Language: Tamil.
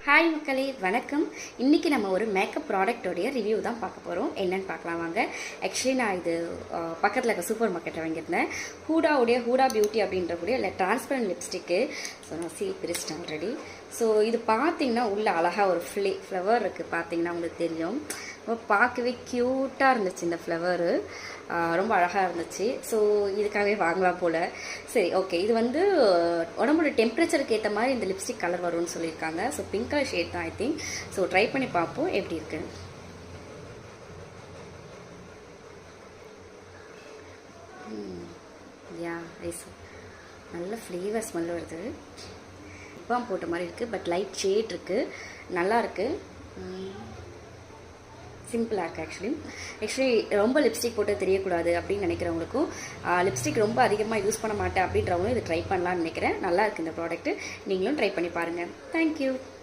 ஹாய் மக்களே, வணக்கம். இன்றைக்கி நம்ம ஒரு மேக்கப் ப்ராடக்டோடைய ரிவ்யூ தான் பார்க்க போகிறோம். என்னென்னு பார்க்கலாம் வாங்க. ஆக்சுவலி நான் இது பக்கத்தில் இருக்க சூப்பர் மார்க்கெட்டில் வாங்கியிருந்தேன். ஹூடா பியூட்டி அப்படின்ற கூடிய இல்லை டிரான்ஸ்பரண்ட் லிப்ஸ்டிக்கு. ஸோ நான் சீல் பிரிச்சிட்டேன் ஆல்ரெடி. ஸோ இது பார்த்தீங்கன்னா உள்ள அழகாக ஒரு ஃப்ளவர் இருக்குது. பார்த்தீங்கன்னா உங்களுக்கு தெரியும். பார்க்கவே க்யூட்டாக இருந்துச்சு இந்த ஃப்ளவரு. ரொம்ப அழகாக இருந்துச்சு. ஸோ இதுக்காகவே வாங்கலாம் போல். சரி, ஓகே. இது வந்து உடம்போட டெம்பரேச்சருக்கு ஏற்ற மாதிரி இந்த லிப்ஸ்டிக் கலர் வரும்னு சொல்லியிருக்காங்க. ஸோ பிங்க் கலர் ஷேட் தான் ஐ திங்க். ஸோ ட்ரை பண்ணி பார்ப்போம் எப்படி இருக்கு. யா ஐஸ் நல்ல ஃப்ளேவர் ஸ்மெல் வருது. இப்பாம் போட்ட மாதிரி இருக்குது. பட் லைட் ஷேட் இருக்குது. நல்லா இருக்குது. சிம்பிளாக இருக்குது. ஆக்சுவலி ரொம்ப லிப்ஸ்டிக் போட்டு தெரியக்கூடாது அப்படின்னு நினைக்கிறவங்களுக்கும், லிப்ஸ்டிக் ரொம்ப அதிகமாக யூஸ் பண்ண மாட்டேன் அப்படின்றவங்களும் இது ட்ரை பண்ணலான்னு நினைக்கிறேன். நல்லா இருக்குது இந்த ப்ராடக்ட்டு. நீங்களும் ட்ரை பண்ணி பாருங்கள். தேங்க்யூ.